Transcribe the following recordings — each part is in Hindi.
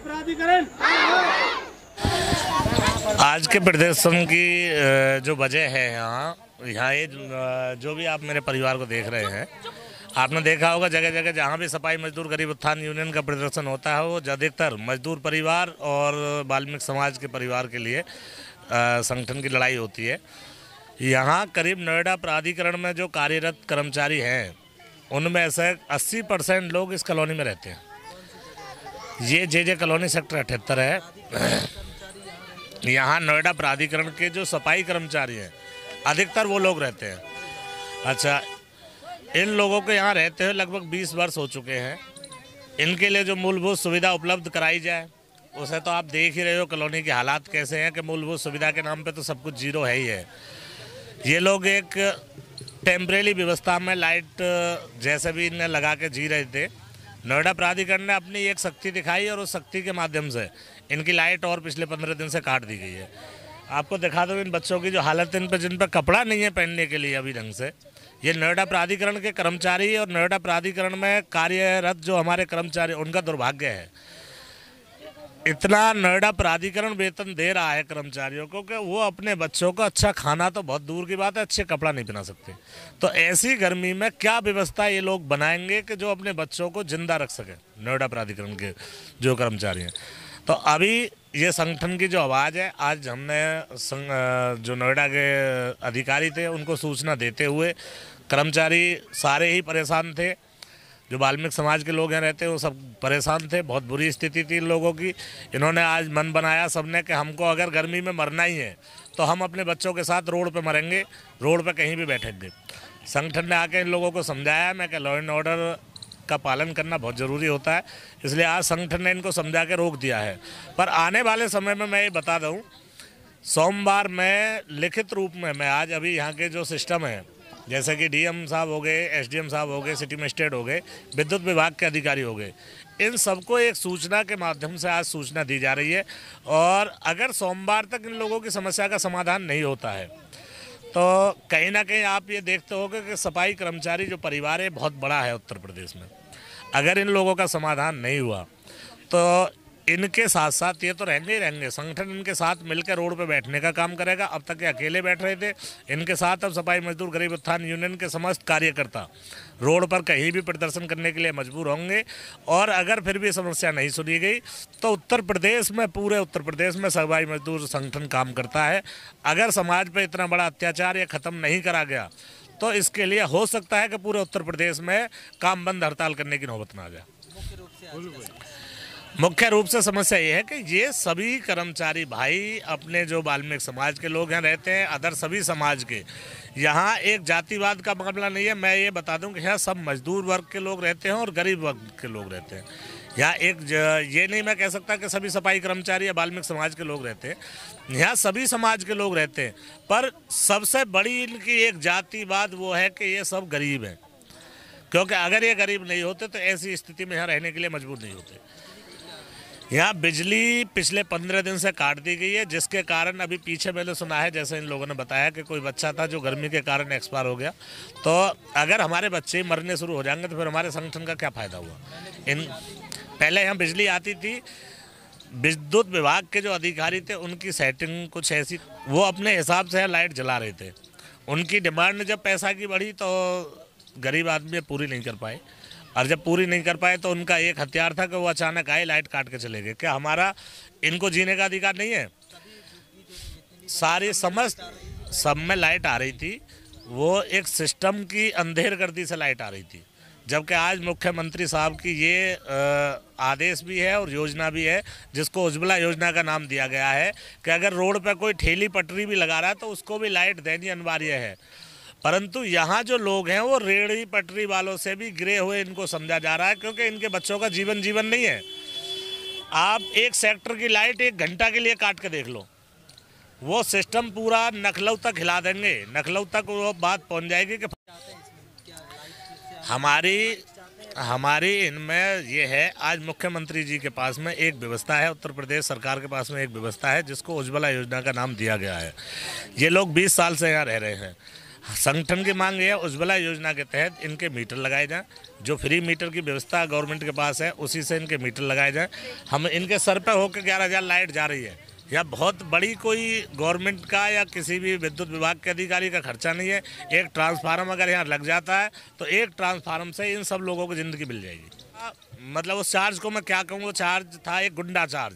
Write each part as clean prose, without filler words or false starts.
प्राधिकरण। आज के प्रदर्शन की जो वजह है यहाँ ये जो भी आप मेरे परिवार को देख रहे हैं, आपने देखा होगा जगह जगह जहाँ भी सफाई मजदूर गरीब उत्थान यूनियन का प्रदर्शन होता है वो अधिकतर मजदूर परिवार और वाल्मीकि समाज के परिवार के लिए संगठन की लड़ाई होती है। यहाँ करीब नोएडा प्राधिकरण में जो कार्यरत कर्मचारी हैं उनमें से 80% लोग इस कॉलोनी में रहते हैं। ये जे कॉलोनी सेक्टर 78 है। यहाँ नोएडा प्राधिकरण के जो सफाई कर्मचारी हैं अधिकतर वो लोग रहते हैं। अच्छा, इन लोगों को यहाँ रहते हुए लगभग 20 वर्ष हो चुके हैं। इनके लिए जो मूलभूत सुविधा उपलब्ध कराई जाए उसे तो आप देख ही रहे हो कॉलोनी के हालात कैसे हैं कि मूलभूत सुविधा के नाम पे तो सब कुछ जीरो है ही है। ये लोग एक टेम्परेरी व्यवस्था में लाइट जैसे भी इन्हें लगा के जी रहे थे। नोएडा प्राधिकरण ने अपनी एक शक्ति दिखाई और उस शक्ति के माध्यम से इनकी लाइट और पिछले 15 दिन से काट दी गई है। आपको दिखा दो इन बच्चों की जो हालत, इन पर जिन पर कपड़ा नहीं है पहनने के लिए अभी ढंग से। ये नोएडा प्राधिकरण के कर्मचारी और नोएडा प्राधिकरण में कार्यरत जो हमारे कर्मचारी उनका दुर्भाग्य है। इतना नोएडा प्राधिकरण वेतन दे रहा है कर्मचारियों को कि वो अपने बच्चों को अच्छा खाना तो बहुत दूर की बात है, अच्छे कपड़ा नहीं पहना सकते। तो ऐसी गर्मी में क्या व्यवस्था ये लोग बनाएंगे कि जो अपने बच्चों को जिंदा रख सके नोएडा प्राधिकरण के जो कर्मचारी हैं। तो अभी ये संगठन की जो आवाज़ है, आज हमने जो नोएडा के अधिकारी थे उनको सूचना देते हुए कर्मचारी सारे ही परेशान थे। जो वाल्मीकि समाज के लोग यहाँ रहते हैं वो सब परेशान थे, बहुत बुरी स्थिति थी इन लोगों की। इन्होंने आज मन बनाया सबने कि हमको अगर गर्मी में मरना ही है तो हम अपने बच्चों के साथ रोड पे मरेंगे, रोड पे कहीं भी बैठेंगे। संगठन ने आके इन लोगों को समझाया मैं कि लॉ एंड ऑर्डर का पालन करना बहुत ज़रूरी होता है, इसलिए आज संगठन ने इनको समझा के रोक दिया है। पर आने वाले समय में मैं ये बता दूँ, सोमवार में लिखित रूप में मैं आज अभी यहाँ के जो सिस्टम है जैसे कि डीएम साहब हो गए, एसडीएम साहब हो गए, सिटी मजिस्ट्रेट हो गए, विद्युत विभाग के अधिकारी हो गए, इन सबको एक सूचना के माध्यम से आज सूचना दी जा रही है। और अगर सोमवार तक इन लोगों की समस्या का समाधान नहीं होता है तो कहीं ना कहीं आप ये देखते होगे कि सफाई कर्मचारी जो परिवार है बहुत बड़ा है उत्तर प्रदेश में। अगर इन लोगों का समाधान नहीं हुआ तो इनके साथ साथ ये तो रहेंगे ही रहेंगे, संगठन इनके साथ मिलकर रोड पे बैठने का काम करेगा। अब तक ये अकेले बैठ रहे थे, इनके साथ अब सफाई मजदूर गरीब उत्थान यूनियन के समस्त कार्यकर्ता रोड पर कहीं भी प्रदर्शन करने के लिए मजबूर होंगे। और अगर फिर भी समस्या नहीं सुनी गई तो उत्तर प्रदेश में, पूरे उत्तर प्रदेश में सफाई मजदूर संगठन काम करता है। अगर समाज पर इतना बड़ा अत्याचार ये ख़त्म नहीं करा गया तो इसके लिए हो सकता है कि पूरे उत्तर प्रदेश में काम बंद हड़ताल करने की नौबत ना आ जाए। मुख्य रूप से समस्या ये है कि ये सभी कर्मचारी भाई अपने जो वाल्मीकि समाज के लोग यहाँ रहते हैं, अदर सभी समाज के, यहाँ एक जातिवाद का मामला नहीं है। मैं ये बता दूं कि यहाँ सब मजदूर वर्ग के लोग रहते हैं और गरीब वर्ग के लोग रहते हैं। यहाँ एक ये नहीं मैं कह सकता कि सभी सफाई कर्मचारी या वाल्मीकि समाज के लोग रहते हैं, यहाँ सभी समाज के लोग रहते हैं। पर सबसे बड़ी इनकी एक जातिवाद वो है कि ये सब गरीब हैं, क्योंकि अगर ये गरीब नहीं होते तो ऐसी स्थिति में यहाँ रहने के लिए मजबूर नहीं होते। यहाँ बिजली पिछले 15 दिन से काट दी गई है, जिसके कारण अभी पीछे मैंने सुना है, जैसे इन लोगों ने बताया कि कोई बच्चा था जो गर्मी के कारण एक्सपायर हो गया। तो अगर हमारे बच्चे मरने शुरू हो जाएंगे तो फिर हमारे संगठन का क्या फ़ायदा हुआ। पहले यहाँ बिजली आती थी, विद्युत विभाग के जो अधिकारी थे उनकी सेटिंग कुछ ऐसी, वो अपने हिसाब से लाइट जला रहे थे। उनकी डिमांड जब पैसा की बढ़ी तो गरीब आदमी पूरी नहीं कर पाए, और जब पूरी नहीं कर पाए तो उनका एक हथियार था कि वो अचानक आए लाइट काट के चले गए। क्या हमारा इनको जीने का अधिकार नहीं है? सारी समस्त सब में लाइट आ रही थी, वो एक सिस्टम की अंधेरगर्दी से लाइट आ रही थी। जबकि आज मुख्यमंत्री साहब की ये आदेश भी है और योजना भी है, जिसको उज्ज्वला योजना का नाम दिया गया है, कि अगर रोड पर कोई ठेली पटरी भी लगा रहा है तो उसको भी लाइट देनी अनिवार्य है। परंतु यहाँ जो लोग हैं वो रेहड़ी पटरी वालों से भी गिरे हुए इनको समझा जा रहा है, क्योंकि इनके बच्चों का जीवन नहीं है। आप एक सेक्टर की लाइट 1 घंटा के लिए काट के देख लो, वो सिस्टम पूरा लखनऊ तक हिला देंगे, लखनऊ तक वो बात पहुँच जाएगी कि हमारी इनमें ये है। आज मुख्यमंत्री जी के पास में एक व्यवस्था है, उत्तर प्रदेश सरकार के पास में एक व्यवस्था है जिसको उज्ज्वला योजना का नाम दिया गया है। ये लोग 20 साल से यहाँ रह रहे हैं। संगठन की मांग है उज्ज्वला योजना के तहत इनके मीटर लगाए जाएं। जो फ्री मीटर की व्यवस्था गवर्नमेंट के पास है उसी से इनके मीटर लगाए जाएं। हम इनके सर पे होकर 11,000 लाइट जा रही है, या बहुत बड़ी कोई गवर्नमेंट का या किसी भी विद्युत विभाग के अधिकारी का खर्चा नहीं है। एक ट्रांसफार्मर अगर यहाँ लग जाता है तो एक ट्रांसफार्मर से इन सब लोगों को ज़िंदगी मिल जाएगी। मतलब उस चार्ज को मैं क्या कहूँ, वो चार्ज था एक गुंडा चार्ज,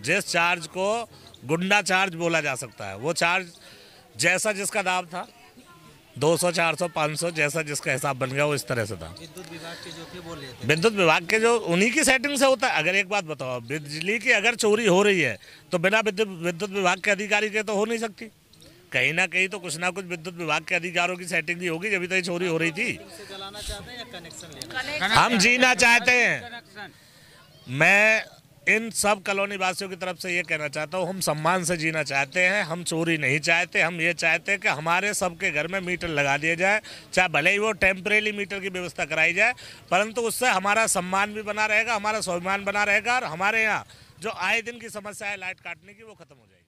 जिस चार्ज को गुंडा चार्ज बोला जा सकता है। वो चार्ज जैसा जिसका दाम था 200, 400, 500 जैसा जिसका हिसाब बन गया वो इस तरह से था। विद्युत विभाग के जो थे वो लेते, विद्युत विभाग के जो उन्हीं की सेटिंग से होता है। अगर एक बात बताओ, बिजली की अगर चोरी हो रही है तो बिना विद्युत विभाग के अधिकारी के तो हो नहीं सकती। कहीं ना कहीं तो कुछ ना कुछ विद्युत विभाग के अधिकारों की सेटिंग भी होगी, जब तो ये चोरी हो रही थी। से जलाना चाहते हैं या कनेक्शन लेना? हम जीना चाहते हैं। मैं इन सब कॉलोनी वासियों की तरफ से ये कहना चाहता हूँ, हम सम्मान से जीना चाहते हैं, हम चोरी नहीं चाहते। हम ये चाहते हैं कि हमारे सबके घर में मीटर लगा दिए जाए, चाहे भले ही वो टेम्परेरी मीटर की व्यवस्था कराई जाए, परंतु उससे हमारा सम्मान भी बना रहेगा, हमारा स्वाभिमान बना रहेगा, और हमारे यहाँ जो आए दिन की समस्या है लाइट काटने की वो खत्म हो जाएगी।